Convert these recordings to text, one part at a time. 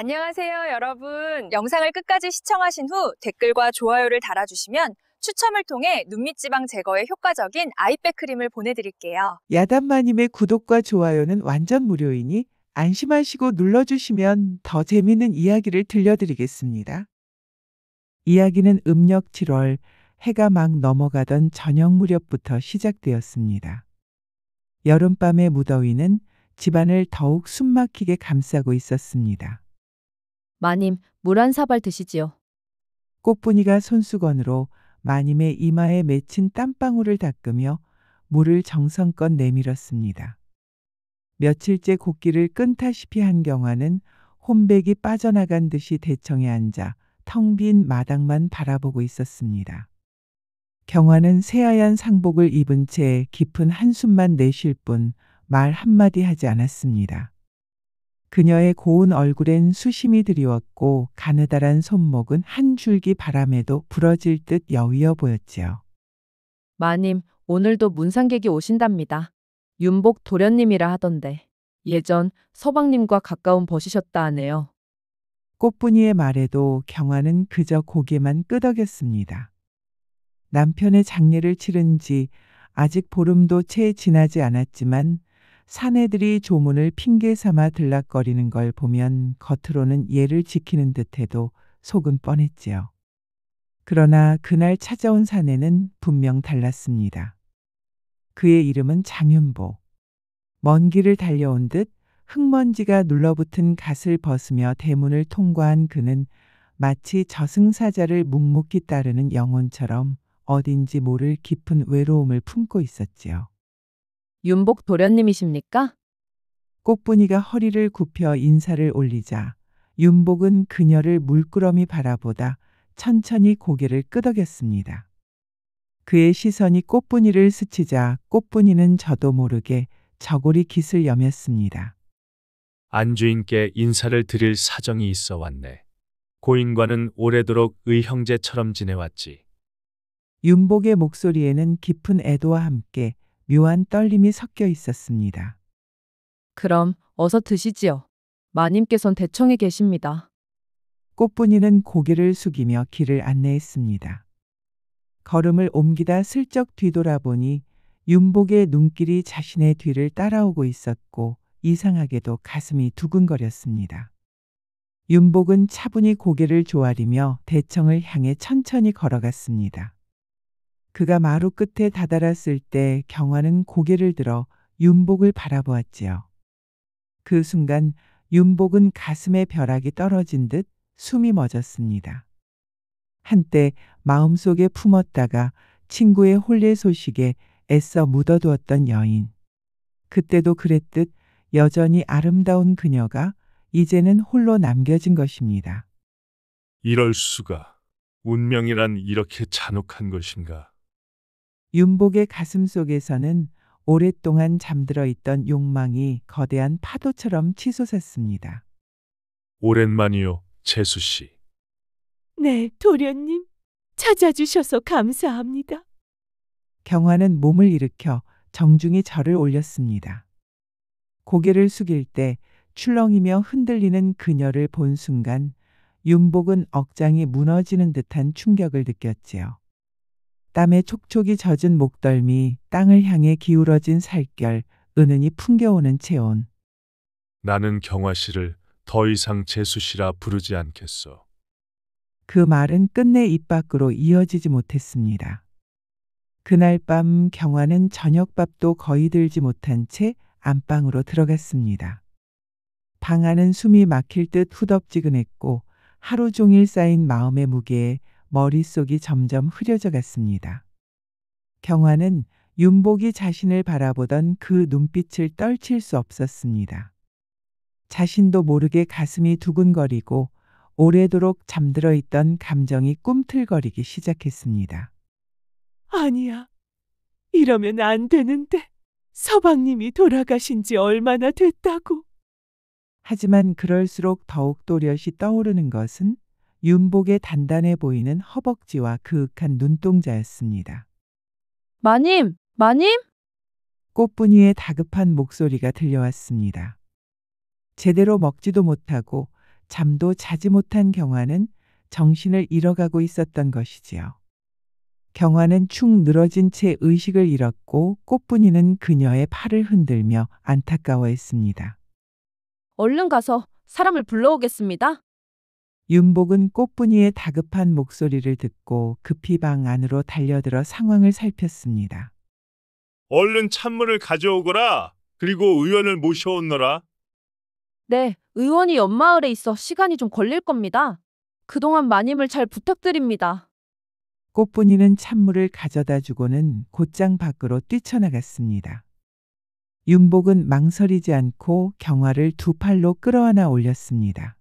안녕하세요, 여러분. 영상을 끝까지 시청하신 후 댓글과 좋아요를 달아주시면 추첨을 통해 눈밑지방 제거에 효과적인 아이백 크림을 보내드릴게요. 야단마님의 구독과 좋아요는 완전 무료이니 안심하시고 눌러주시면 더 재미있는 이야기를 들려드리겠습니다. 이야기는 음력 7월 해가 막 넘어가던 저녁 무렵부터 시작되었습니다. 여름밤의 무더위는 집안을 더욱 숨막히게 감싸고 있었습니다. 마님, 물 한 사발 드시지요. 꽃분이가 손수건으로 마님의 이마에 맺힌 땀방울을 닦으며 물을 정성껏 내밀었습니다. 며칠째 곡기를 끈다시피 한 경화는 혼백이 빠져나간 듯이 대청에 앉아 텅 빈 마당만 바라보고 있었습니다. 경화는 새하얀 상복을 입은 채 깊은 한숨만 내쉴 뿐 말 한마디 하지 않았습니다. 그녀의 고운 얼굴엔 수심이 드리웠고 가느다란 손목은 한 줄기 바람에도 부러질 듯 여위어 보였지요. 마님, 오늘도 문상객이 오신답니다. 윤복 도련님이라 하던데. 예전 서방님과 가까운 벗이셨다 하네요. 꽃분이의 말에도 경화는 그저 고개만 끄덕였습니다. 남편의 장례를 치른 지 아직 보름도 채 지나지 않았지만 사내들이 조문을 핑계 삼아 들락거리는 걸 보면 겉으로는 예를 지키는 듯해도 속은 뻔했지요. 그러나 그날 찾아온 사내는 분명 달랐습니다. 그의 이름은 장윤복. 먼 길을 달려온 듯 흙먼지가 눌러붙은 갓을 벗으며 대문을 통과한 그는 마치 저승사자를 묵묵히 따르는 영혼처럼 어딘지 모를 깊은 외로움을 품고 있었지요. 윤복 도련님이십니까? 꽃분이가 허리를 굽혀 인사를 올리자 윤복은 그녀를 물끄러미 바라보다 천천히 고개를 끄덕였습니다. 그의 시선이 꽃분이를 스치자 꽃분이는 저도 모르게 저고리 깃을 여몄습니다. 안주인께 인사를 드릴 사정이 있어 왔네. 고인과는 오래도록 의형제처럼 지내왔지. 윤복의 목소리에는 깊은 애도와 함께 묘한 떨림이 섞여 있었습니다. 그럼 어서 드시지요. 마님께선 대청에 계십니다. 꽃분이는 고개를 숙이며 길을 안내했습니다. 걸음을 옮기다 슬쩍 뒤돌아보니 윤복의 눈길이 자신의 뒤를 따라오고 있었고 이상하게도 가슴이 두근거렸습니다. 윤복은 차분히 고개를 조아리며 대청을 향해 천천히 걸어갔습니다. 그가 마루 끝에 다다랐을 때 경화는 고개를 들어 윤복을 바라보았지요. 그 순간 윤복은 가슴에 벼락이 떨어진 듯 숨이 멎었습니다. 한때 마음속에 품었다가 친구의 혼례 소식에 애써 묻어두었던 여인. 그때도 그랬듯 여전히 아름다운 그녀가 이제는 홀로 남겨진 것입니다. 이럴 수가. 운명이란 이렇게 잔혹한 것인가. 윤복의 가슴 속에서는 오랫동안 잠들어 있던 욕망이 거대한 파도처럼 치솟았습니다. 오랜만이요, 재수 씨. 네, 도련님. 찾아주셔서 감사합니다. 경화는 몸을 일으켜 정중히 절을 올렸습니다. 고개를 숙일 때 출렁이며 흔들리는 그녀를 본 순간 윤복은 억장이 무너지는 듯한 충격을 느꼈지요. 땀에 촉촉이 젖은 목덜미, 땅을 향해 기울어진 살결, 은은히 풍겨오는 체온. 나는 경화 씨를 더 이상 재수 씨라 부르지 않겠어. 그 말은 끝내 입 밖으로 이어지지 못했습니다. 그날 밤 경화는 저녁밥도 거의 들지 못한 채 안방으로 들어갔습니다. 방 안은 숨이 막힐 듯 후덥지근했고 하루 종일 쌓인 마음의 무게에 머릿속이 점점 흐려져 갔습니다. 경화는 윤복이 자신을 바라보던 그 눈빛을 떨칠 수 없었습니다. 자신도 모르게 가슴이 두근거리고 오래도록 잠들어 있던 감정이 꿈틀거리기 시작했습니다. 아니야. 이러면 안 되는데. 서방님이 돌아가신 지 얼마나 됐다고. 하지만 그럴수록 더욱 또렷이 떠오르는 것은 윤복의 단단해 보이는 허벅지와 그윽한 눈동자였습니다. 마님! 마님! 꽃분이의 다급한 목소리가 들려왔습니다. 제대로 먹지도 못하고 잠도 자지 못한 경화는 정신을 잃어가고 있었던 것이지요. 경화는 축 늘어진 채 의식을 잃었고 꽃분이는 그녀의 팔을 흔들며 안타까워했습니다. 얼른 가서 사람을 불러오겠습니다. 윤복은 꽃분이의 다급한 목소리를 듣고 급히 방 안으로 달려들어 상황을 살폈습니다. 얼른 찬물을 가져오거라. 그리고 의원을 모셔오너라. 네, 의원이 옆마을에 있어 시간이 좀 걸릴 겁니다. 그동안 마님을 잘 부탁드립니다. 꽃분이는 찬물을 가져다 주고는 곧장 밖으로 뛰쳐나갔습니다. 윤복은 망설이지 않고 경화를 두 팔로 끌어안아 올렸습니다.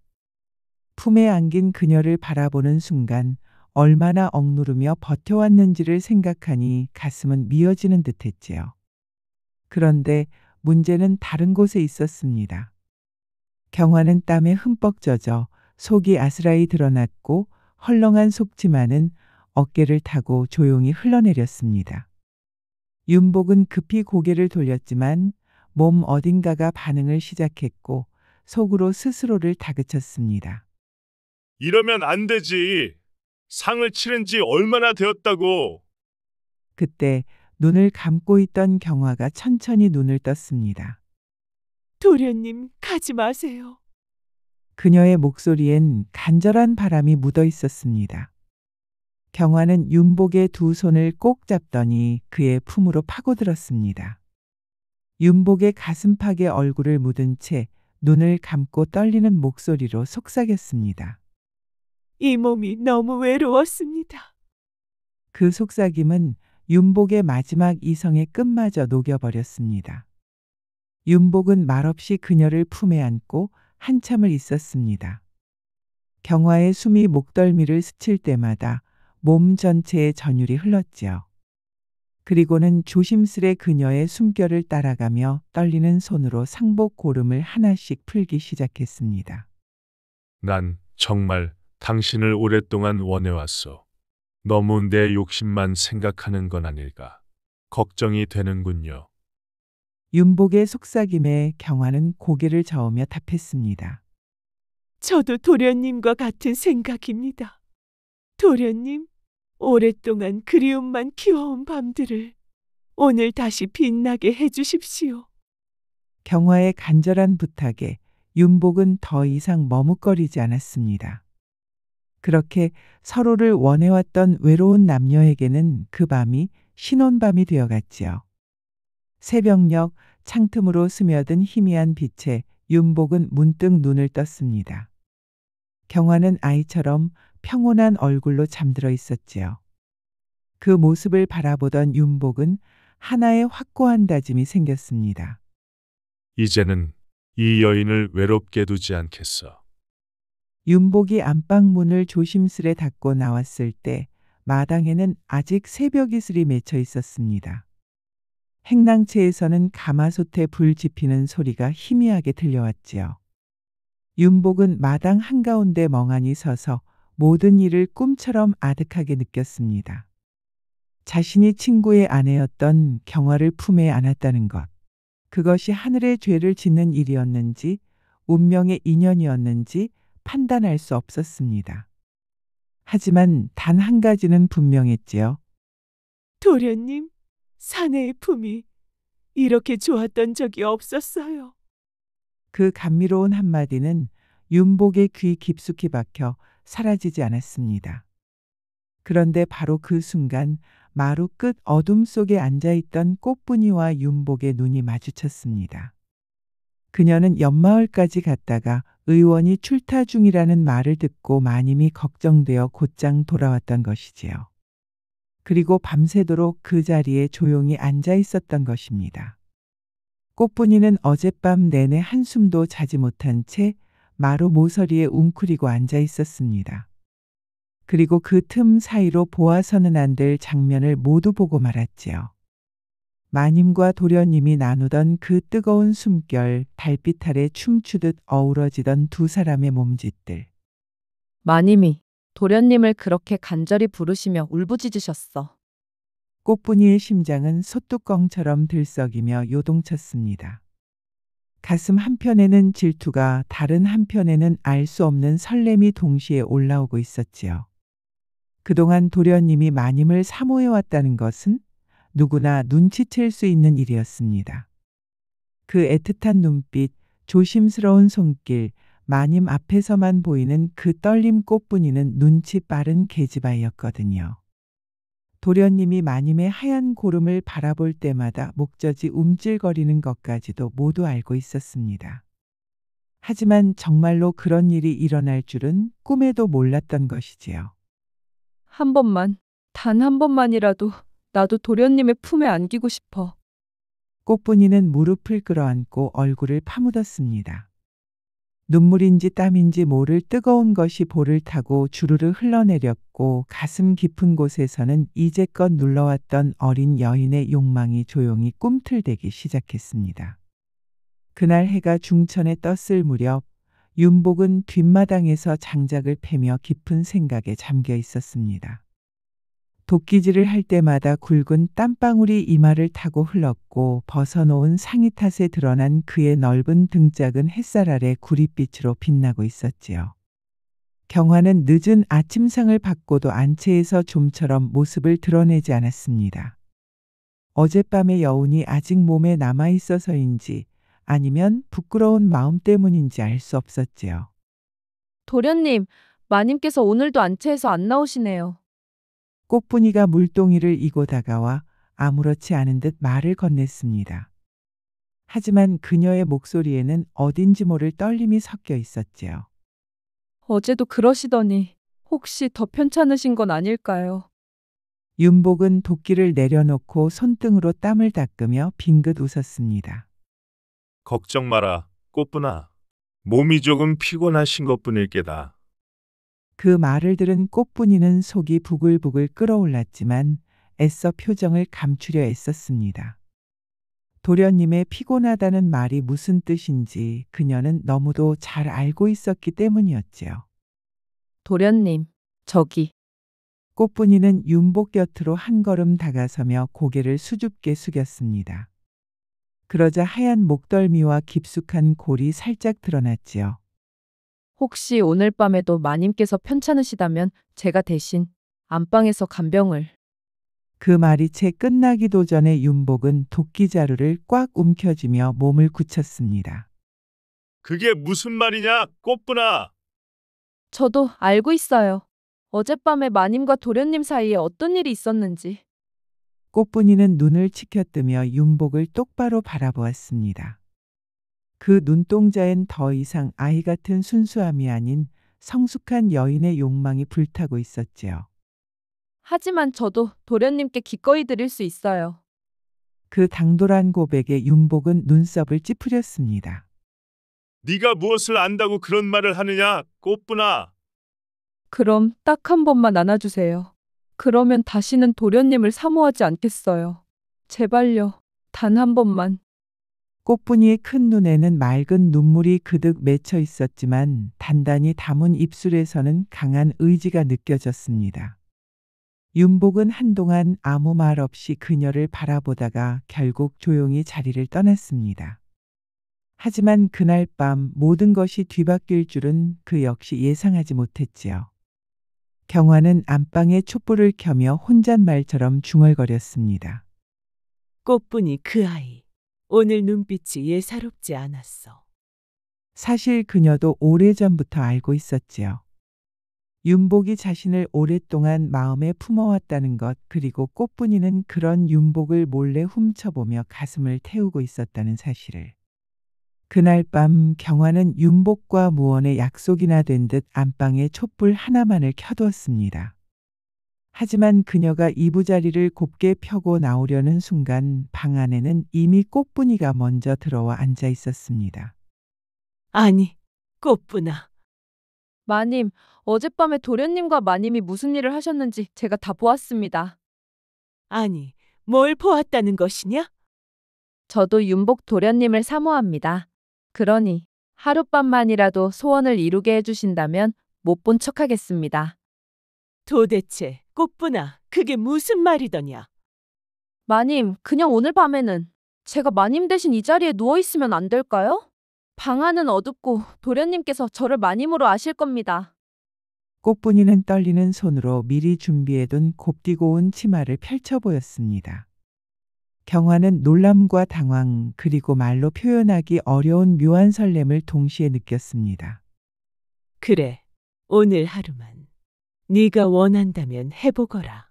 품에 안긴 그녀를 바라보는 순간 얼마나 억누르며 버텨왔는지를 생각하니 가슴은 미어지는 듯했지요. 그런데 문제는 다른 곳에 있었습니다. 경화는 땀에 흠뻑 젖어 속이 아스라이 드러났고 헐렁한 속치마는 어깨를 타고 조용히 흘러내렸습니다. 윤복은 급히 고개를 돌렸지만 몸 어딘가가 반응을 시작했고 속으로 스스로를 다그쳤습니다. 이러면 안 되지. 상을 치른 지 얼마나 되었다고. 그때 눈을 감고 있던 경화가 천천히 눈을 떴습니다. 도련님, 가지 마세요. 그녀의 목소리엔 간절한 바람이 묻어 있었습니다. 경화는 윤복의 두 손을 꼭 잡더니 그의 품으로 파고들었습니다. 윤복의 가슴팍에 얼굴을 묻은 채 눈을 감고 떨리는 목소리로 속삭였습니다. 이 몸이 너무 외로웠습니다. 그 속삭임은 윤복의 마지막 이성의 끝마저 녹여버렸습니다. 윤복은 말없이 그녀를 품에 안고 한참을 있었습니다. 경화의 숨이 목덜미를 스칠 때마다 몸 전체에 전율이 흘렀지요. 그리고는 조심스레 그녀의 숨결을 따라가며 떨리는 손으로 상복 고름을 하나씩 풀기 시작했습니다. 난 정말 당신을 오랫동안 원해왔어. 너무 내 욕심만 생각하는 건 아닐까. 걱정이 되는군요. 윤복의 속삭임에 경화는 고개를 저으며 답했습니다. 저도 도련님과 같은 생각입니다. 도련님, 오랫동안 그리움만 키워온 밤들을 오늘 다시 빛나게 해주십시오. 경화의 간절한 부탁에 윤복은 더 이상 머뭇거리지 않았습니다. 그렇게 서로를 원해왔던 외로운 남녀에게는 그 밤이 신혼밤이 되어갔지요. 새벽녘 창틈으로 스며든 희미한 빛에 윤복은 문득 눈을 떴습니다. 경화는 아이처럼 평온한 얼굴로 잠들어 있었지요. 그 모습을 바라보던 윤복은 하나의 확고한 다짐이 생겼습니다. 이제는 이 여인을 외롭게 두지 않겠어. 윤복이 안방 문을 조심스레 닫고 나왔을 때 마당에는 아직 새벽 이슬이 맺혀 있었습니다. 행랑채에서는 가마솥에 불 지피는 소리가 희미하게 들려왔지요. 윤복은 마당 한가운데 멍하니 서서 모든 일을 꿈처럼 아득하게 느꼈습니다. 자신이 친구의 아내였던 경화를 품에 안았다는 것. 그것이 하늘의 죄를 짓는 일이었는지 운명의 인연이었는지 판단할 수 없었습니다. 하지만 단 한 가지는 분명했지요. 도련님, 사내의 품이 이렇게 좋았던 적이 없었어요. 그 감미로운 한마디는 윤복의 귀 깊숙이 박혀 사라지지 않았습니다. 그런데 바로 그 순간 마루 끝 어둠 속에 앉아있던 꽃분이와 윤복의 눈이 마주쳤습니다. 그녀는 옆마을까지 갔다가 의원이 출타 중이라는 말을 듣고 마님이 걱정되어 곧장 돌아왔던 것이지요. 그리고 밤새도록 그 자리에 조용히 앉아 있었던 것입니다. 꽃분이는 어젯밤 내내 한숨도 자지 못한 채 마루 모서리에 웅크리고 앉아 있었습니다. 그리고 그 틈 사이로 보아서는 안 될 장면을 모두 보고 말았지요. 마님과 도련님이 나누던 그 뜨거운 숨결, 달빛 아래 춤추듯 어우러지던 두 사람의 몸짓들. 마님이 도련님을 그렇게 간절히 부르시며 울부짖으셨어. 꽃분이의 심장은 솥뚜껑처럼 들썩이며 요동쳤습니다. 가슴 한편에는 질투가, 다른 한편에는 알 수 없는 설렘이 동시에 올라오고 있었지요. 그동안 도련님이 마님을 사모해왔다는 것은 누구나 눈치챌 수 있는 일이었습니다. 그 애틋한 눈빛, 조심스러운 손길, 마님 앞에서만 보이는 그 떨림 꽃분이는 눈치 빠른 계집아이였거든요. 도련님이 마님의 하얀 고름을 바라볼 때마다 목젖이 움찔거리는 것까지도 모두 알고 있었습니다. 하지만 정말로 그런 일이 일어날 줄은 꿈에도 몰랐던 것이지요. 한 번만, 단 한 번만이라도 나도 도련님의 품에 안기고 싶어. 꽃분이는 무릎을 끌어안고 얼굴을 파묻었습니다. 눈물인지 땀인지 모를 뜨거운 것이 볼을 타고 주르르 흘러내렸고 가슴 깊은 곳에서는 이제껏 눌러왔던 어린 여인의 욕망이 조용히 꿈틀대기 시작했습니다. 그날 해가 중천에 떴을 무렵 윤복은 뒷마당에서 장작을 패며 깊은 생각에 잠겨 있었습니다. 도끼질을 할 때마다 굵은 땀방울이 이마를 타고 흘렀고 벗어놓은 상의 탓에 드러난 그의 넓은 등짝은 햇살 아래 구릿빛으로 빛나고 있었지요. 경화는 늦은 아침상을 받고도 안채에서 좀처럼 모습을 드러내지 않았습니다. 어젯밤의 여운이 아직 몸에 남아있어서인지 아니면 부끄러운 마음 때문인지 알 수 없었지요. 도련님, 마님께서 오늘도 안채에서 안 나오시네요. 꽃분이가 물동이를 이고 다가와 아무렇지 않은 듯 말을 건넸습니다. 하지만 그녀의 목소리에는 어딘지 모를 떨림이 섞여 있었지요. 어제도 그러시더니 혹시 더 편찮으신 건 아닐까요? 윤복은 도끼를 내려놓고 손등으로 땀을 닦으며 빙긋 웃었습니다. 걱정 마라, 꽃분아. 몸이 조금 피곤하신 것뿐일 게다. 그 말을 들은 꽃분이는 속이 부글부글 끓어올랐지만 애써 표정을 감추려 애썼습니다. 도련님의 피곤하다는 말이 무슨 뜻인지 그녀는 너무도 잘 알고 있었기 때문이었지요. 도련님, 저기. 꽃분이는 윤복 곁으로 한 걸음 다가서며 고개를 수줍게 숙였습니다. 그러자 하얀 목덜미와 깊숙한 골이 살짝 드러났지요. 혹시 오늘 밤에도 마님께서 편찮으시다면 제가 대신 안방에서 간병을. 그 말이 채 끝나기도 전에 윤복은 도끼자루를 꽉 움켜쥐며 몸을 굳혔습니다. 그게 무슨 말이냐, 꽃분아? 저도 알고 있어요. 어젯밤에 마님과 도련님 사이에 어떤 일이 있었는지. 꽃분이는 눈을 치켜뜨며 윤복을 똑바로 바라보았습니다. 그 눈동자엔 더 이상 아이 같은 순수함이 아닌 성숙한 여인의 욕망이 불타고 있었지요. 하지만 저도 도련님께 기꺼이 드릴 수 있어요. 그 당돌한 고백에 윤복은 눈썹을 찌푸렸습니다. 네가 무엇을 안다고 그런 말을 하느냐, 꽃분아? 그럼 딱 한 번만 안아주세요. 그러면 다시는 도련님을 사모하지 않겠어요. 제발요. 단 한 번만. 꽃분이의 큰 눈에는 맑은 눈물이 그득 맺혀 있었지만 단단히 담은 입술에서는 강한 의지가 느껴졌습니다. 윤복은 한동안 아무 말 없이 그녀를 바라보다가 결국 조용히 자리를 떠났습니다. 하지만 그날 밤 모든 것이 뒤바뀔 줄은 그 역시 예상하지 못했지요. 경화는 안방에 촛불을 켜며 혼잣말처럼 중얼거렸습니다. 꽃분이 그 아이. 오늘 눈빛이 예사롭지 않았어. 사실 그녀도 오래전부터 알고 있었지요. 윤복이 자신을 오랫동안 마음에 품어왔다는 것, 그리고 꽃분이는 그런 윤복을 몰래 훔쳐보며 가슴을 태우고 있었다는 사실을. 그날 밤 경화는 윤복과 무언의 약속이나 된 듯 안방에 촛불 하나만을 켜두었습니다. 하지만 그녀가 이부자리를 곱게 펴고 나오려는 순간 방 안에는 이미 꽃분이가 먼저 들어와 앉아 있었습니다. 아니, 꽃분아. 마님, 어젯밤에 도련님과 마님이 무슨 일을 하셨는지 제가 다 보았습니다. 아니, 뭘 보았다는 것이냐? 저도 윤복 도련님을 사모합니다. 그러니 하룻밤만이라도 소원을 이루게 해주신다면 못 본 척하겠습니다. 도대체 꽃분아, 그게 무슨 말이더냐? 마님, 그냥 오늘 밤에는 제가 마님 대신 이 자리에 누워있으면 안 될까요? 방 안은 어둡고 도련님께서 저를 마님으로 아실 겁니다. 꽃분이는 떨리는 손으로 미리 준비해둔 곱디고 온 치마를 펼쳐 보였습니다. 경화는 놀람과 당황 그리고 말로 표현하기 어려운 묘한 설렘을 동시에 느꼈습니다. 그래, 오늘 하루만 네가 원한다면 해보거라.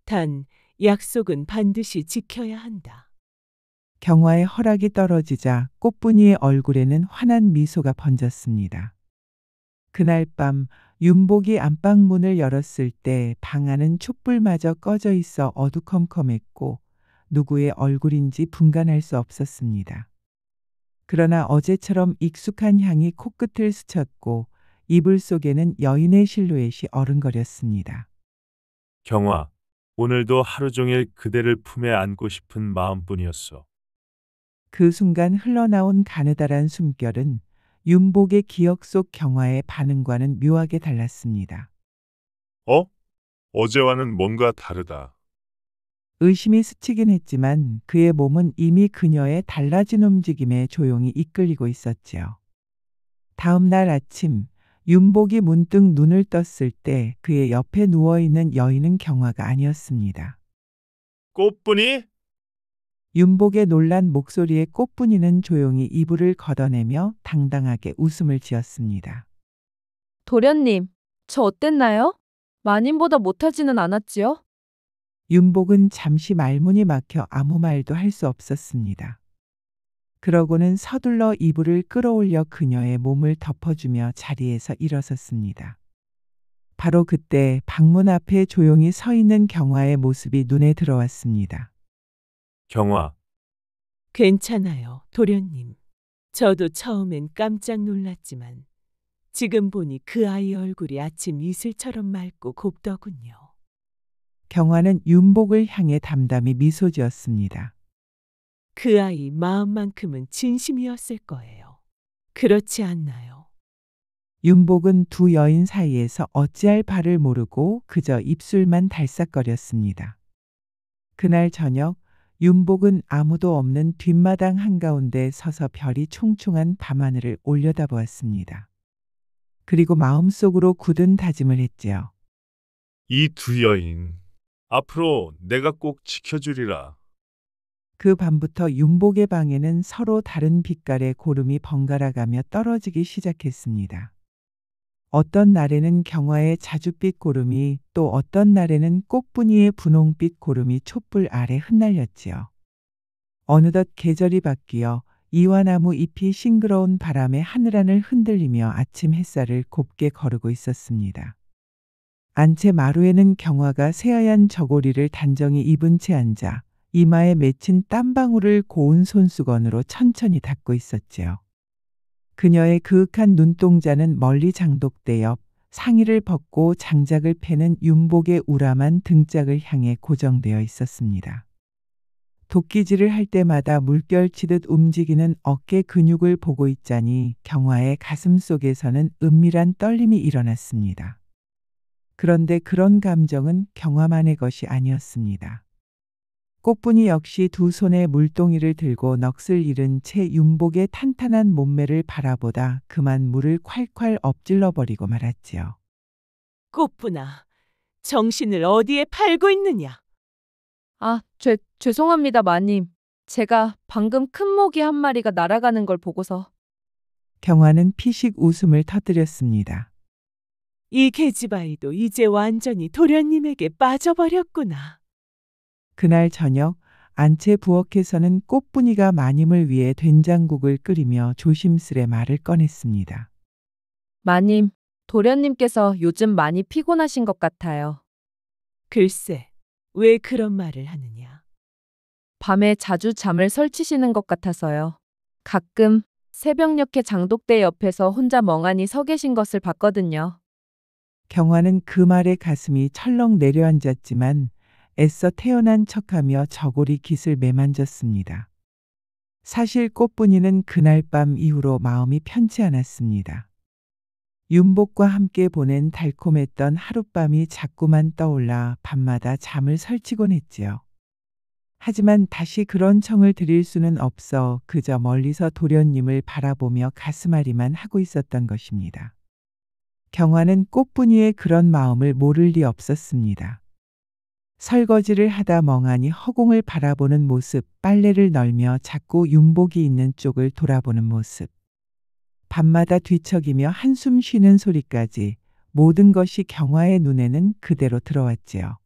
단 약속은 반드시 지켜야 한다. 경화의 허락이 떨어지자 꽃분이의 얼굴에는 환한 미소가 번졌습니다. 그날 밤 윤복이 안방 문을 열었을 때 방 안은 촛불마저 꺼져 있어 어두컴컴했고 누구의 얼굴인지 분간할 수 없었습니다. 그러나 어제처럼 익숙한 향이 코끝을 스쳤고 이불 속에는 여인의 실루엣이 어른거렸습니다. 경화, 오늘도 하루 종일 그대를 품에 안고 싶은 마음뿐이었어. 그 순간 흘러나온 가느다란 숨결은 윤복의 기억 속 경화의 반응과는 묘하게 달랐습니다. 어제와는 뭔가 다르다. 의심이 스치긴 했지만 그의 몸은 이미 그녀의 달라진 움직임에 조용히 이끌리고 있었지요. 다음 날 아침 윤복이 문득 눈을 떴을 때 그의 옆에 누워있는 여인은 경화가 아니었습니다. 꽃분이? 윤복의 놀란 목소리에 꽃분이는 조용히 이불을 걷어내며 당당하게 웃음을 지었습니다. 도련님, 저 어땠나요? 마님보다 못하지는 않았지요? 윤복은 잠시 말문이 막혀 아무 말도 할 수 없었습니다. 그러고는 서둘러 이불을 끌어올려 그녀의 몸을 덮어주며 자리에서 일어섰습니다. 바로 그때 방문 앞에 조용히 서 있는 경화의 모습이 눈에 들어왔습니다. 경화, 괜찮아요, 도련님. 저도 처음엔 깜짝 놀랐지만 지금 보니 그 아이 얼굴이 아침 이슬처럼 맑고 곱더군요. 경화는 윤복을 향해 담담히 미소 지었습니다. 그 아이 마음만큼은 진심이었을 거예요. 그렇지 않나요? 윤복은 두 여인 사이에서 어찌할 바를 모르고 그저 입술만 달싹거렸습니다. 그날 저녁 윤복은 아무도 없는 뒷마당 한가운데 서서 별이 총총한 밤하늘을 올려다보았습니다. 그리고 마음속으로 굳은 다짐을 했지요. 이 두 여인, 앞으로 내가 꼭 지켜주리라. 그 밤부터 윤복의 방에는 서로 다른 빛깔의 고름이 번갈아가며 떨어지기 시작했습니다. 어떤 날에는 경화의 자줏빛 고름이 또 어떤 날에는 꽃분이의 분홍빛 고름이 촛불 아래 흩날렸지요. 어느덧 계절이 바뀌어 이화나무 잎이 싱그러운 바람에 하늘하늘 흔들리며 아침 햇살을 곱게 거르고 있었습니다. 안채 마루에는 경화가 새하얀 저고리를 단정히 입은 채 앉아 이마에 맺힌 땀방울을 고운 손수건으로 천천히 닦고 있었지요. 그녀의 그윽한 눈동자는 멀리 장독대 옆 상의를 벗고 장작을 패는 윤복의 우람한 등짝을 향해 고정되어 있었습니다. 도끼질을 할 때마다 물결치듯 움직이는 어깨 근육을 보고 있자니 경화의 가슴 속에서는 은밀한 떨림이 일어났습니다. 그런데 그런 감정은 경화만의 것이 아니었습니다. 꽃분이 역시 두 손에 물동이를 들고 넋을 잃은 채 윤복의 탄탄한 몸매를 바라보다 그만 물을 콸콸 엎질러 버리고 말았지요. 꽃분아, 정신을 어디에 팔고 있느냐? 아, 죄송합니다, 마님. 제가 방금 큰 모기 한 마리가 날아가는 걸 보고서. 경화는 피식 웃음을 터뜨렸습니다. 이 계집아이도 이제 완전히 도련님에게 빠져버렸구나. 그날 저녁 안채 부엌에서는 꽃분이가 마님을 위해 된장국을 끓이며 조심스레 말을 꺼냈습니다. 마님, 도련님께서 요즘 많이 피곤하신 것 같아요. 글쎄, 왜 그런 말을 하느냐? 밤에 자주 잠을 설치시는 것 같아서요. 가끔 새벽녘에 장독대 옆에서 혼자 멍하니 서 계신 것을 봤거든요. 경화는 그 말에 가슴이 철렁 내려앉았지만 애써 태어난 척하며 저고리 깃을 매만졌습니다. 사실 꽃분이는 그날 밤 이후로 마음이 편치 않았습니다. 윤복과 함께 보낸 달콤했던 하룻밤이 자꾸만 떠올라 밤마다 잠을 설치곤 했지요. 하지만 다시 그런 청을 드릴 수는 없어 그저 멀리서 도련님을 바라보며 가슴앓이만 하고 있었던 것입니다. 경화는 꽃분이의 그런 마음을 모를 리 없었습니다. 설거지를 하다 멍하니 허공을 바라보는 모습, 빨래를 널며 자꾸 윤복이 있는 쪽을 돌아보는 모습, 밤마다 뒤척이며 한숨 쉬는 소리까지 모든 것이 경화의 눈에는 그대로 들어왔지요.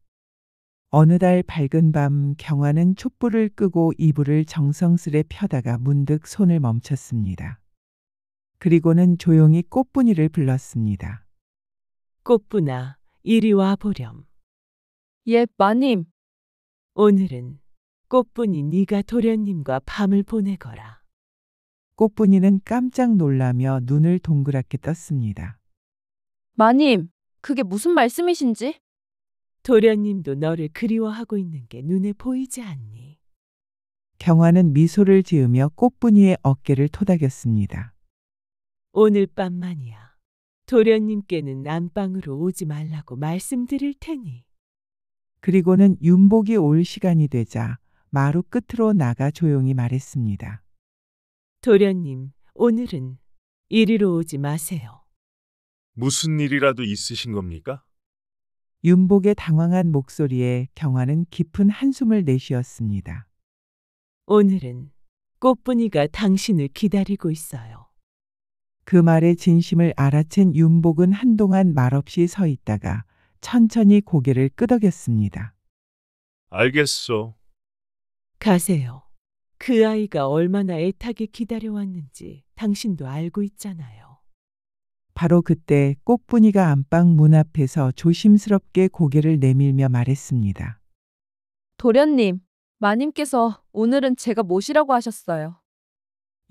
어느 날 밝은 밤 경화는 촛불을 끄고 이불을 정성스레 펴다가 문득 손을 멈췄습니다. 그리고는 조용히 꽃분이를 불렀습니다. 꽃분아, 이리 와 보렴. 예, 마님. 오늘은 꽃분이 네가 도련님과 밤을 보내거라. 꽃분이는 깜짝 놀라며 눈을 동그랗게 떴습니다. 마님, 그게 무슨 말씀이신지? 도련님도 너를 그리워하고 있는 게 눈에 보이지 않니? 경화는 미소를 지으며 꽃분이의 어깨를 토닥였습니다. 오늘 밤만이야. 도련님께는 안방으로 오지 말라고 말씀드릴 테니. 그리고는 윤복이 올 시간이 되자 마루 끝으로 나가 조용히 말했습니다. 도련님, 오늘은 이리로 오지 마세요. 무슨 일이라도 있으신 겁니까? 윤복의 당황한 목소리에 경화는 깊은 한숨을 내쉬었습니다. 오늘은 꽃분이가 당신을 기다리고 있어요. 그 말의 진심을 알아챈 윤복은 한동안 말없이 서 있다가 천천히 고개를 끄덕였습니다. 알겠소. 가세요. 그 아이가 얼마나 애타게 기다려왔는지 당신도 알고 있잖아요. 바로 그때 꽃분이가 안방 문 앞에서 조심스럽게 고개를 내밀며 말했습니다. 도련님, 마님께서 오늘은 제가 모시라고 하셨어요.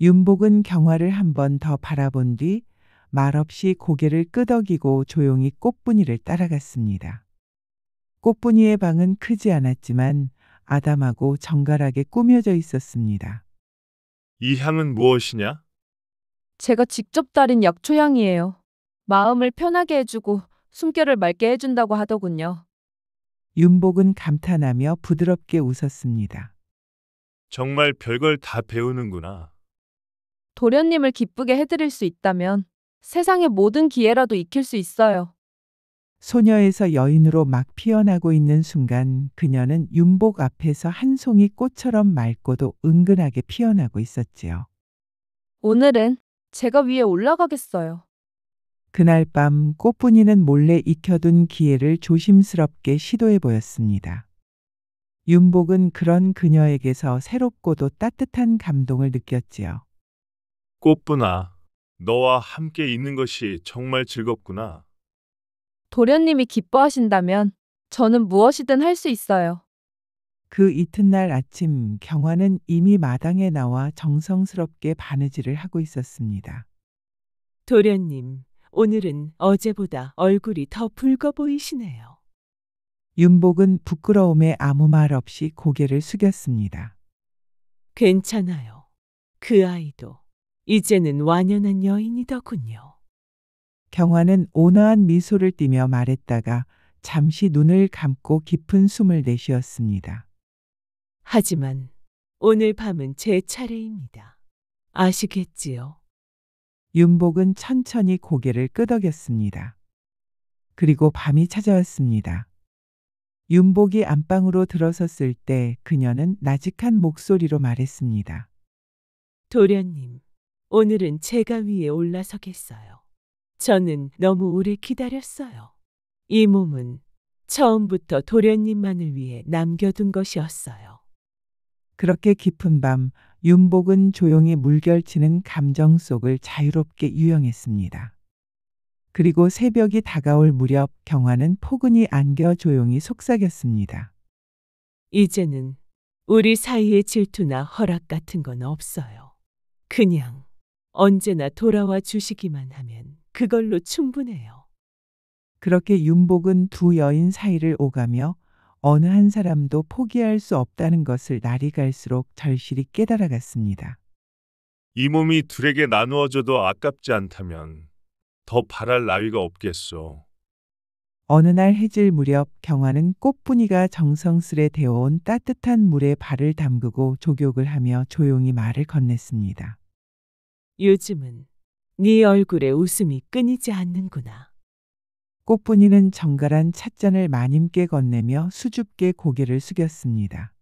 윤복은 경화를 한 번 더 바라본 뒤 말없이 고개를 끄덕이고 조용히 꽃분이를 따라갔습니다. 꽃분이의 방은 크지 않았지만 아담하고 정갈하게 꾸며져 있었습니다. 이 향은 무엇이냐? 제가 직접 달인 약초향이에요. 마음을 편하게 해주고 숨결을 맑게 해준다고 하더군요. 윤복은 감탄하며 부드럽게 웃었습니다. 정말 별걸 다 배우는구나. 도련님을 기쁘게 해드릴 수 있다면 세상의 모든 기회라도 익힐 수 있어요. 소녀에서 여인으로 막 피어나고 있는 순간 그녀는 윤복 앞에서 한 송이 꽃처럼 맑고도 은근하게 피어나고 있었지요. 오늘은 제가 위에 올라가겠어요. 그날 밤 꽃분이는 몰래 익혀둔 기회를 조심스럽게 시도해 보였습니다. 윤복은 그런 그녀에게서 새롭고도 따뜻한 감동을 느꼈지요. 꽃분아, 너와 함께 있는 것이 정말 즐겁구나. 도련님이 기뻐하신다면 저는 무엇이든 할 수 있어요. 그 이튿날 아침 경화는 이미 마당에 나와 정성스럽게 바느질을 하고 있었습니다. 도련님, 오늘은 어제보다 얼굴이 더 붉어 보이시네요. 윤복은 부끄러움에 아무 말 없이 고개를 숙였습니다. 괜찮아요. 그 아이도 이제는 완연한 여인이더군요. 경화는 온화한 미소를 띠며 말했다가 잠시 눈을 감고 깊은 숨을 내쉬었습니다. 하지만 오늘 밤은 제 차례입니다. 아시겠지요? 윤복은 천천히 고개를 끄덕였습니다. 그리고 밤이 찾아왔습니다. 윤복이 안방으로 들어섰을 때 그녀는 나직한 목소리로 말했습니다. 도련님, 오늘은 제가 위에 올라서겠어요. 저는 너무 오래 기다렸어요. 이 몸은 처음부터 도련님만을 위해 남겨둔 것이었어요. 그렇게 깊은 밤 윤복은 조용히 물결치는 감정 속을 자유롭게 유영했습니다. 그리고 새벽이 다가올 무렵 경화는 포근히 안겨 조용히 속삭였습니다. 이제는 우리 사이에 질투나 허락 같은 건 없어요. 그냥 언제나 돌아와 주시기만 하면 그걸로 충분해요. 그렇게 윤복은 두 여인 사이를 오가며 어느 한 사람도 포기할 수 없다는 것을 날이 갈수록 절실히 깨달아갔습니다. 이 몸이 둘에게 나누어져도 아깝지 않다면 더 바랄 나위가 없겠소. 어느 날 해질 무렵 경화는 꽃분이가 정성스레 데워온 따뜻한 물에 발을 담그고 족욕을 하며 조용히 말을 건넸습니다. 요즘은 네 얼굴에 웃음이 끊이지 않는구나. 꽃분이는 정갈한 찻잔을 마님께 건네며 수줍게 고개를 숙였습니다.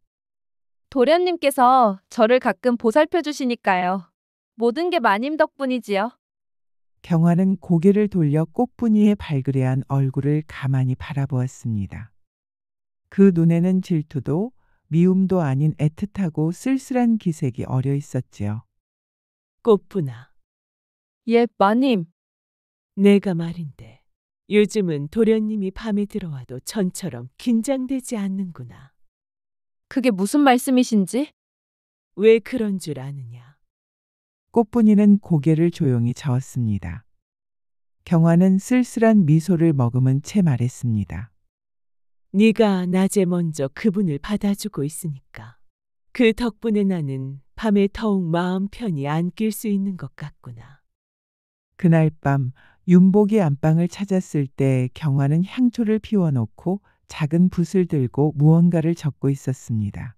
도련님께서 저를 가끔 보살펴 주시니까요. 모든 게 마님 덕분이지요. 경화는 고개를 돌려 꽃분이의 발그레한 얼굴을 가만히 바라보았습니다. 그 눈에는 질투도 미움도 아닌 애틋하고 쓸쓸한 기색이 어려 있었지요. 꽃분아, 예, 마님. 내가 말인데 요즘은 도련님이 밤에 들어와도 전처럼 긴장되지 않는구나. 그게 무슨 말씀이신지? 왜 그런 줄 아느냐? 꽃분이는 고개를 조용히 저었습니다. 경화는 쓸쓸한 미소를 머금은 채 말했습니다. 네가 낮에 먼저 그분을 받아주고 있으니까. 그 덕분에 나는 밤에 더욱 마음 편히 안길 수 있는 것 같구나. 그날 밤 윤복이 안방을 찾았을 때 경화는 향초를 피워놓고 작은 붓을 들고 무언가를 적고 있었습니다.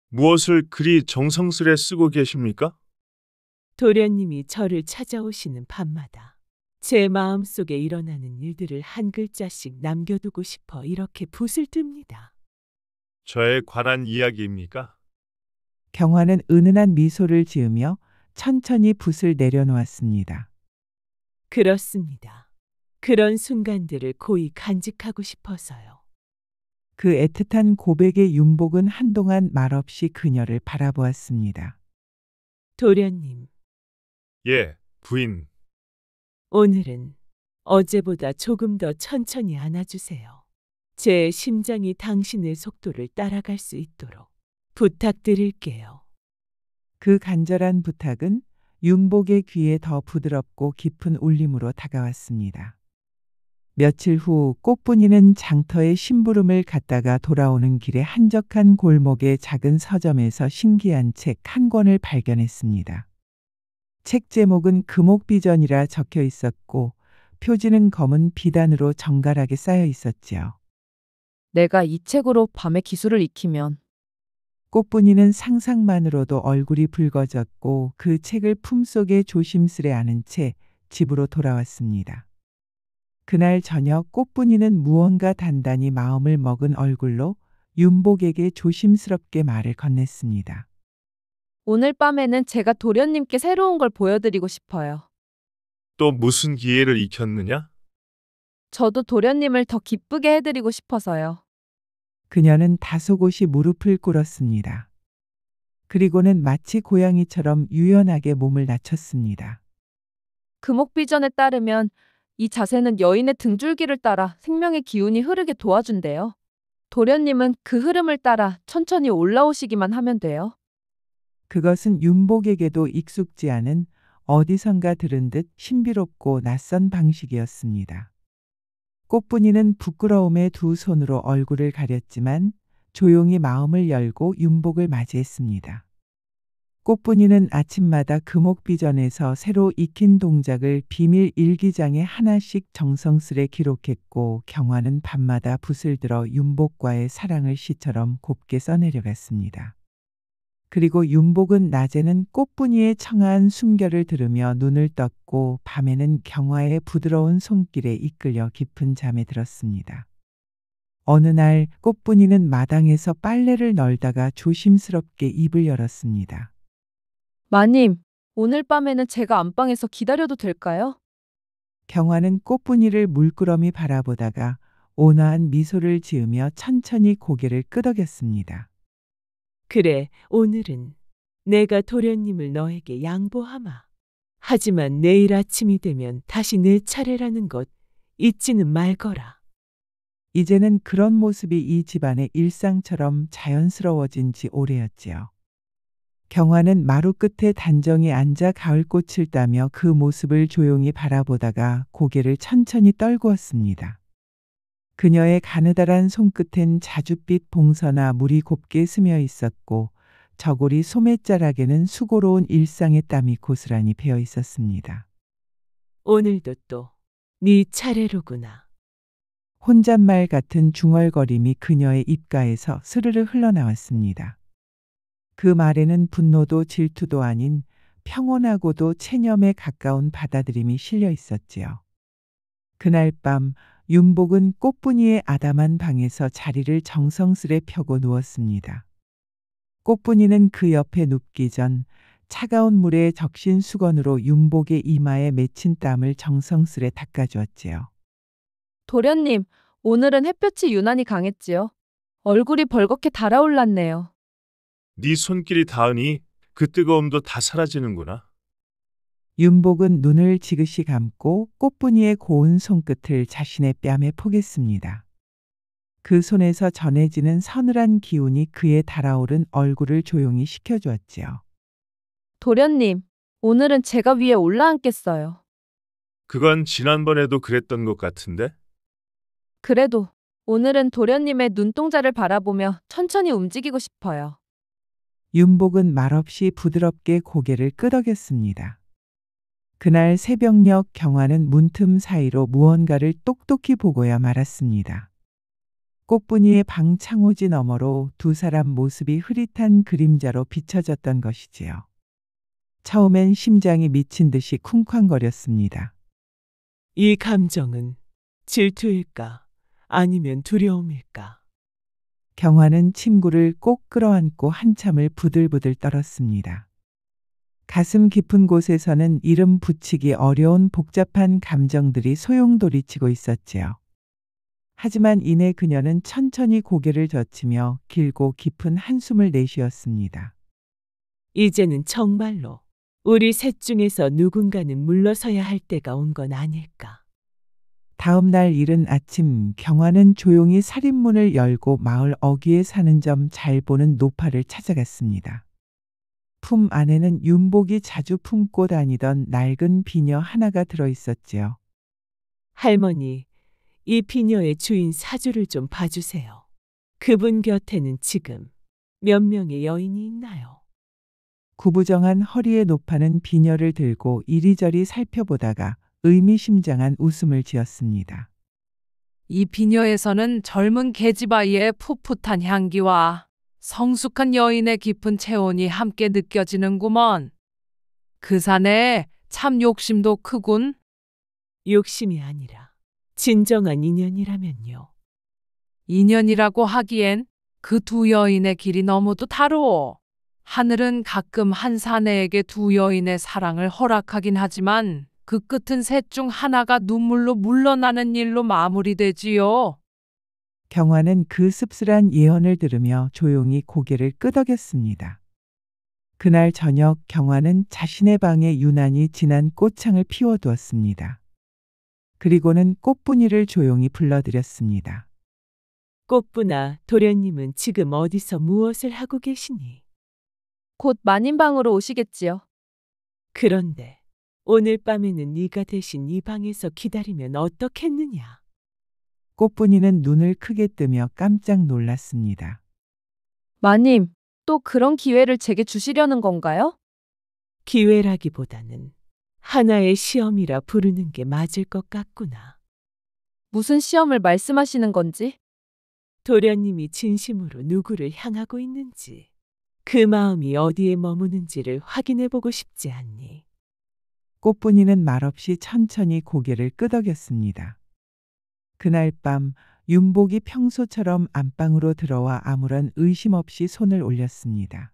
무엇을 그리 정성스레 쓰고 계십니까? 도련님이 저를 찾아오시는 밤마다 제 마음속에 일어나는 일들을 한 글자씩 남겨두고 싶어 이렇게 붓을 뜹니다. 저에 관한 이야기입니까? 경화는 은은한 미소를 지으며 천천히 붓을 내려놓았습니다. 그렇습니다. 그런 순간들을 고이 간직하고 싶어서요. 그 애틋한 고백에 윤복은 한동안 말없이 그녀를 바라보았습니다. 도련님, 예, 부인. 오늘은 어제보다 조금 더 천천히 안아주세요. 제 심장이 당신의 속도를 따라갈 수 있도록 부탁드릴게요. 그 간절한 부탁은 윤복의 귀에 더 부드럽고 깊은 울림으로 다가왔습니다. 며칠 후 꽃분이는 장터에 심부름을 갔다가 돌아오는 길에 한적한 골목의 작은 서점에서 신기한 책 한 권을 발견했습니다. 책 제목은 금옥비전이라 적혀 있었고 표지는 검은 비단으로 정갈하게 쌓여 있었지요. 내가 이 책으로 밤의 기술을 익히면 꽃분이는 상상만으로도 얼굴이 붉어졌고 그 책을 품속에 조심스레 안은 채 집으로 돌아왔습니다. 그날 저녁 꽃분이는 무언가 단단히 마음을 먹은 얼굴로 윤복에게 조심스럽게 말을 건넸습니다. 오늘 밤에는 제가 도련님께 새로운 걸 보여드리고 싶어요. 또 무슨 기회를 익혔느냐? 저도 도련님을 더 기쁘게 해드리고 싶어서요. 그녀는 다소곳이 무릎을 꿇었습니다. 그리고는 마치 고양이처럼 유연하게 몸을 낮췄습니다. 금옥비전에 따르면 이 자세는 여인의 등줄기를 따라 생명의 기운이 흐르게 도와준대요. 도련님은 그 흐름을 따라 천천히 올라오시기만 하면 돼요. 그것은 윤복에게도 익숙지 않은 어디선가 들은 듯 신비롭고 낯선 방식이었습니다. 꽃분이는 부끄러움에 두 손으로 얼굴을 가렸지만 조용히 마음을 열고 윤복을 맞이했습니다. 꽃분이는 아침마다 금옥비전에서 새로 익힌 동작을 비밀 일기장에 하나씩 정성스레 기록했고 경화는 밤마다 붓을 들어 윤복과의 사랑을 시처럼 곱게 써내려갔습니다. 그리고 윤복은 낮에는 꽃분이의 청아한 숨결을 들으며 눈을 떴고 밤에는 경화의 부드러운 손길에 이끌려 깊은 잠에 들었습니다. 어느 날 꽃분이는 마당에서 빨래를 널다가 조심스럽게 입을 열었습니다. 마님, 오늘 밤에는 제가 안방에서 기다려도 될까요? 경화는 꽃분이를 물끄러미 바라보다가 온화한 미소를 지으며 천천히 고개를 끄덕였습니다. 그래, 오늘은 내가 도련님을 너에게 양보하마. 하지만 내일 아침이 되면 다시 내 차례라는 것 잊지는 말거라. 이제는 그런 모습이 이 집안의 일상처럼 자연스러워진 지 오래였지요. 경화는 마루 끝에 단정히 앉아 가을꽃을 따며 그 모습을 조용히 바라보다가 고개를 천천히 떨구었습니다. 그녀의 가느다란 손끝엔 자줏빛 봉선화 물이 곱게 스며 있었고 저고리 소매자락에는 수고로운 일상의 땀이 고스란히 배어 있었습니다. 오늘도 또 네 차례로구나. 혼잣말 같은 중얼거림이 그녀의 입가에서 스르르 흘러나왔습니다. 그 말에는 분노도 질투도 아닌 평온하고도 체념에 가까운 받아들임이 실려 있었지요. 그날 밤 윤복은 꽃분이의 아담한 방에서 자리를 정성스레 펴고 누웠습니다. 꽃분이는 그 옆에 눕기 전 차가운 물에 적신 수건으로 윤복의 이마에 맺힌 땀을 정성스레 닦아주었지요. 도련님, 오늘은 햇볕이 유난히 강했지요. 얼굴이 벌겋게 달아올랐네요. 네 손길이 닿으니 그 뜨거움도 다 사라지는구나. 윤복은 눈을 지그시 감고 꽃분이의 고운 손끝을 자신의 뺨에 포겠습니다. 그 손에서 전해지는 서늘한 기운이 그의 달아오른 얼굴을 조용히 식혀주었지요. 도련님, 오늘은 제가 위에 올라앉겠어요. 그건 지난번에도 그랬던 것 같은데? 그래도 오늘은 도련님의 눈동자를 바라보며 천천히 움직이고 싶어요. 윤복은 말없이 부드럽게 고개를 끄덕였습니다. 그날 새벽녘 경화는 문틈 사이로 무언가를 똑똑히 보고야 말았습니다. 꽃분이의 방 창호지 너머로 두 사람 모습이 흐릿한 그림자로 비춰졌던 것이지요. 처음엔 심장이 미친 듯이 쿵쾅거렸습니다. 이 감정은 질투일까? 아니면 두려움일까? 경화는 침구를 꼭 끌어안고 한참을 부들부들 떨었습니다. 가슴 깊은 곳에서는 이름 붙이기 어려운 복잡한 감정들이 소용돌이치고 있었지요. 하지만 이내 그녀는 천천히 고개를 젖히며 길고 깊은 한숨을 내쉬었습니다. 이제는 정말로 우리 셋 중에서 누군가는 물러서야 할 때가 온 건 아닐까? 다음 날 이른 아침 경화는 조용히 살인문을 열고 마을 어귀에 사는 점 잘 보는 노파를 찾아갔습니다. 품 안에는 윤복이 자주 품고 다니던 낡은 비녀 하나가 들어 있었지요. 할머니, 이 비녀의 주인 사주를 좀 봐주세요. 그분 곁에는 지금 몇 명의 여인이 있나요? 구부정한 허리의 노파는 비녀를 들고 이리저리 살펴보다가 의미심장한 웃음을 지었습니다. 이 비녀에서는 젊은 계집아이의 풋풋한 향기와 성숙한 여인의 깊은 체온이 함께 느껴지는구먼. 그 사내에 참 욕심도 크군. 욕심이 아니라 진정한 인연이라면요. 인연이라고 하기엔 그 두 여인의 길이 너무도 다르오. 하늘은 가끔 한 사내에게 두 여인의 사랑을 허락하긴 하지만 그 끝은 셋 중 하나가 눈물로 물러나는 일로 마무리되지요. 경화는 그 씁쓸한 예언을 들으며 조용히 고개를 끄덕였습니다. 그날 저녁 경화는 자신의 방에 유난히 진한 꽃창을 피워두었습니다. 그리고는 꽃분이를 조용히 불러들였습니다. 꽃분아, 도련님은 지금 어디서 무엇을 하고 계시니? 곧 마님방으로 오시겠지요. 그런데 오늘 밤에는 네가 대신 이 방에서 기다리면 어떻겠느냐? 꽃분이는 눈을 크게 뜨며 깜짝 놀랐습니다. 마님, 또 그런 기회를 제게 주시려는 건가요? 기회라기보다는 하나의 시험이라 부르는 게 맞을 것 같구나. 무슨 시험을 말씀하시는 건지? 도련님이 진심으로 누구를 향하고 있는지, 그 마음이 어디에 머무는지를 확인해 보고 싶지 않니? 꽃분이는 말없이 천천히 고개를 끄덕였습니다. 그날 밤 윤복이 평소처럼 안방으로 들어와 아무런 의심 없이 손을 올렸습니다.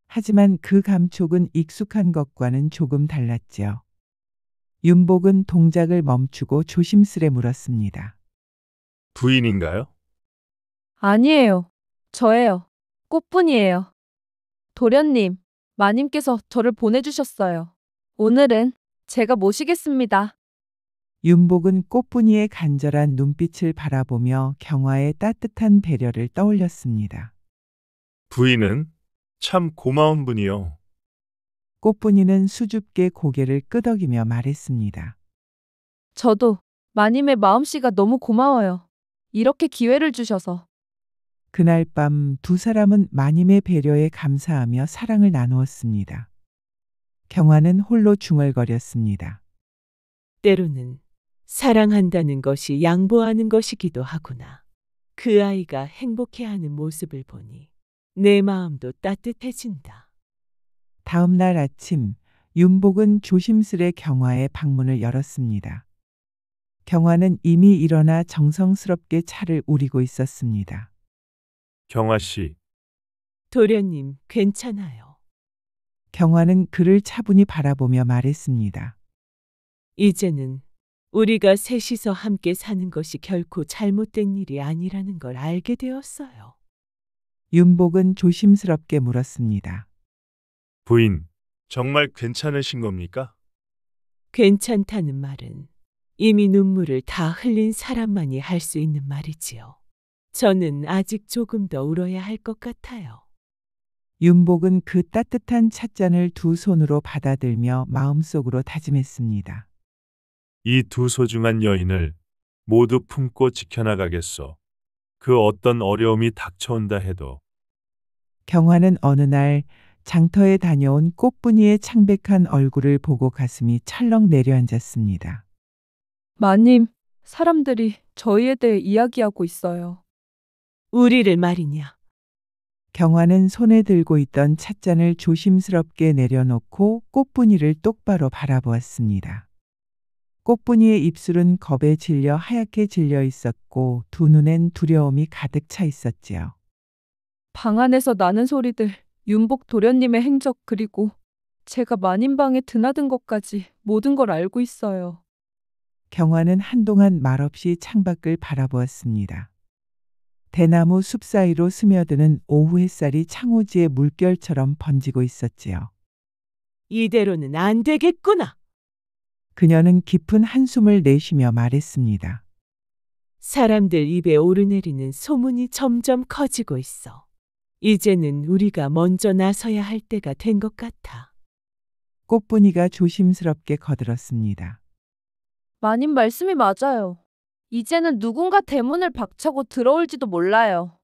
하지만 그 감촉은 익숙한 것과는 조금 달랐지요. 윤복은 동작을 멈추고 조심스레 물었습니다. 부인인가요? 아니에요. 저예요. 꽃분이에요. 도련님, 마님께서 저를 보내주셨어요. 오늘은 제가 모시겠습니다. 윤복은 꽃분이의 간절한 눈빛을 바라보며 경화의 따뜻한 배려를 떠올렸습니다. 부인은 참 고마운 분이요. 꽃분이는 수줍게 고개를 끄덕이며 말했습니다. 저도 마님의 마음씨가 너무 고마워요. 이렇게 기회를 주셔서. 그날 밤 두 사람은 마님의 배려에 감사하며 사랑을 나누었습니다. 경화는 홀로 중얼거렸습니다. 때로는 사랑한다는 것이 양보하는 것이기도 하구나. 그 아이가 행복해하는 모습을 보니 내 마음도 따뜻해진다. 다음 날 아침, 윤복은 조심스레 경화의 방문을 열었습니다. 경화는 이미 일어나 정성스럽게 차를 우리고 있었습니다. 경화 씨, 도련님, 괜찮아요. 경화는 그를 차분히 바라보며 말했습니다. 이제는 우리가 셋이서 함께 사는 것이 결코 잘못된 일이 아니라는 걸 알게 되었어요. 윤복은 조심스럽게 물었습니다. 부인, 정말 괜찮으신 겁니까? 괜찮다는 말은 이미 눈물을 다 흘린 사람만이 할 수 있는 말이지요. 저는 아직 조금 더 울어야 할 것 같아요. 윤복은 그 따뜻한 찻잔을 두 손으로 받아들며 마음속으로 다짐했습니다. 이 두 소중한 여인을 모두 품고 지켜나가겠소. 그 어떤 어려움이 닥쳐온다 해도. 경화는 어느 날 장터에 다녀온 꽃분이의 창백한 얼굴을 보고 가슴이 철렁 내려앉았습니다. 마님, 사람들이 저희에 대해 이야기하고 있어요. 우리를 말이냐? 경화는 손에 들고 있던 찻잔을 조심스럽게 내려놓고 꽃분이를 똑바로 바라보았습니다. 꽃분이의 입술은 겁에 질려 하얗게 질려 있었고 두 눈엔 두려움이 가득 차 있었지요. 방 안에서 나는 소리들, 윤복 도련님의 행적 그리고 제가 마님방에 드나든 것까지 모든 걸 알고 있어요. 경화는 한동안 말없이 창밖을 바라보았습니다. 대나무 숲 사이로 스며드는 오후 햇살이 창호지의 물결처럼 번지고 있었지요. 이대로는 안 되겠구나. 그녀는 깊은 한숨을 내쉬며 말했습니다. 사람들 입에 오르내리는 소문이 점점 커지고 있어. 이제는 우리가 먼저 나서야 할 때가 된 것 같아. 꽃분이가 조심스럽게 거들었습니다. 마님 말씀이 맞아요. 이제는 누군가 대문을 박차고 들어올지도 몰라요.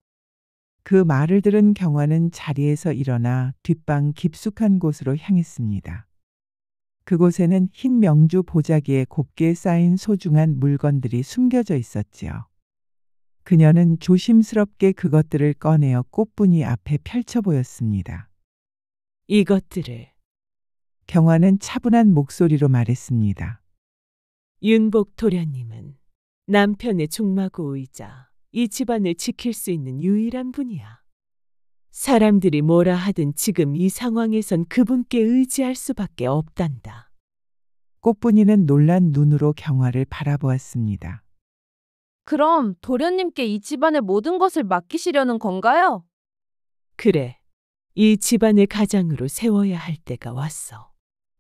그 말을 들은 경화는 자리에서 일어나 뒷방 깊숙한 곳으로 향했습니다. 그곳에는 흰 명주 보자기에 곱게 쌓인 소중한 물건들이 숨겨져 있었지요. 그녀는 조심스럽게 그것들을 꺼내어 꽃분이 앞에 펼쳐 보였습니다. 이것들을 경화는 차분한 목소리로 말했습니다. 윤복 도련님은 남편의 중마고이자 이 집안을 지킬 수 있는 유일한 분이야. 사람들이 뭐라 하든 지금 이 상황에선 그분께 의지할 수밖에 없단다. 꽃분이는 놀란 눈으로 경화를 바라보았습니다. 그럼 도련님께 이 집안의 모든 것을 맡기시려는 건가요? 그래, 이 집안을 가장으로 세워야 할 때가 왔어.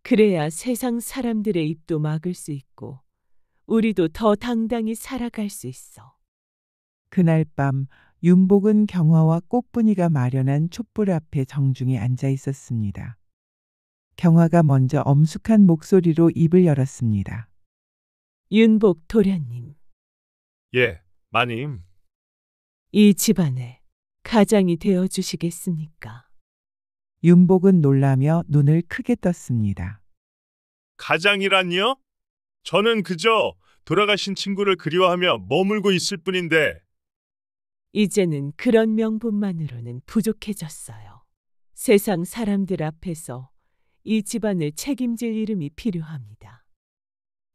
그래야 세상 사람들의 입도 막을 수 있고 우리도 더 당당히 살아갈 수 있어. 그날 밤 윤복은 경화와 꽃분이가 마련한 촛불 앞에 정중히 앉아 있었습니다. 경화가 먼저 엄숙한 목소리로 입을 열었습니다. 윤복 도련님, 예, 마님. 이 집안의 가장이 되어 주시겠습니까? 윤복은 놀라며 눈을 크게 떴습니다. 가장이란요? 저는 그저 돌아가신 친구를 그리워하며 머물고 있을 뿐인데. 이제는 그런 명분만으로는 부족해졌어요. 세상 사람들 앞에서 이 집안을 책임질 이름이 필요합니다.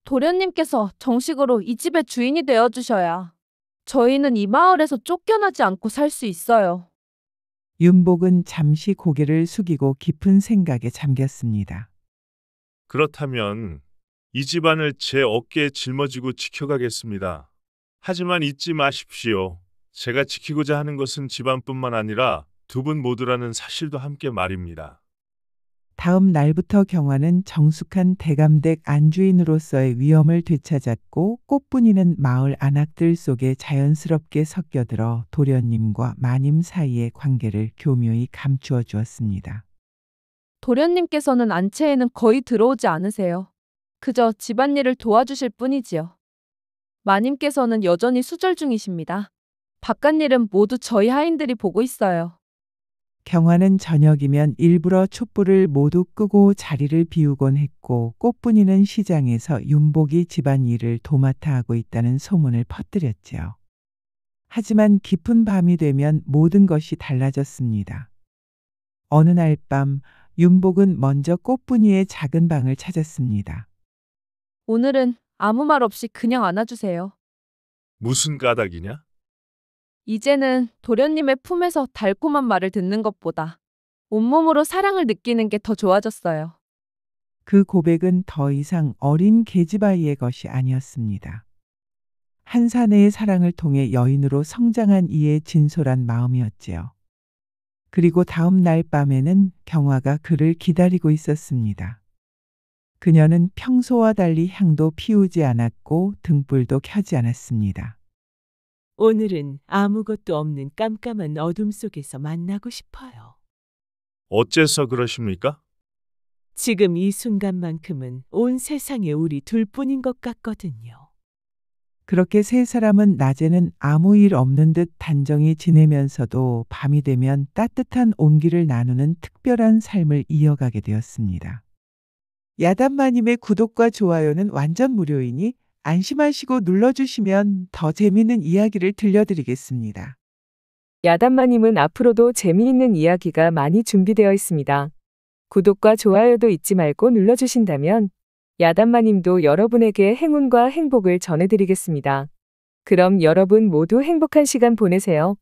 도련님께서 정식으로 이 집의 주인이 되어주셔야 저희는 이 마을에서 쫓겨나지 않고 살 수 있어요. 윤복은 잠시 고개를 숙이고 깊은 생각에 잠겼습니다. 그렇다면 이 집안을 제 어깨에 짊어지고 지켜가겠습니다. 하지만 잊지 마십시오. 제가 지키고자 하는 것은 집안뿐만 아니라 두 분 모두라는 사실도 함께 말입니다. 다음 날부터 경화는 정숙한 대감댁 안주인으로서의 위엄을 되찾았고 꽃분이는 마을 안악들 속에 자연스럽게 섞여들어 도련님과 마님 사이의 관계를 교묘히 감추어 주었습니다. 도련님께서는 안채에는 거의 들어오지 않으세요. 그저 집안일을 도와주실 뿐이지요. 마님께서는 여전히 수절 중이십니다. 바깥일은 모두 저희 하인들이 보고 있어요. 경화는 저녁이면 일부러 촛불을 모두 끄고 자리를 비우곤 했고 꽃분이는 시장에서 윤복이 집안일을 도맡아 하고 있다는 소문을 퍼뜨렸지요. 하지만 깊은 밤이 되면 모든 것이 달라졌습니다. 어느 날 밤 윤복은 먼저 꽃분이의 작은 방을 찾았습니다. 오늘은 아무 말 없이 그냥 안아주세요. 무슨 까닭이냐? 이제는 도련님의 품에서 달콤한 말을 듣는 것보다 온몸으로 사랑을 느끼는 게 더 좋아졌어요. 그 고백은 더 이상 어린 계집아이의 것이 아니었습니다. 한 사내의 사랑을 통해 여인으로 성장한 이의 진솔한 마음이었지요. 그리고 다음 날 밤에는 경화가 그를 기다리고 있었습니다. 그녀는 평소와 달리 향도 피우지 않았고 등불도 켜지 않았습니다. 오늘은 아무것도 없는 깜깜한 어둠 속에서 만나고 싶어요. 어째서 그러십니까? 지금 이 순간만큼은 온 세상에 우리 둘뿐인 것 같거든요. 그렇게 세 사람은 낮에는 아무 일 없는 듯 단정히 지내면서도 밤이 되면 따뜻한 온기를 나누는 특별한 삶을 이어가게 되었습니다. 야단마님의 구독과 좋아요는 완전 무료이니 안심하시고 눌러주시면 더 재미있는 이야기를 들려드리겠습니다. 야단마님은 앞으로도 재미있는 이야기가 많이 준비되어 있습니다. 구독과 좋아요도 잊지 말고 눌러주신다면 야단마님도 여러분에게 행운과 행복을 전해드리겠습니다. 그럼 여러분 모두 행복한 시간 보내세요.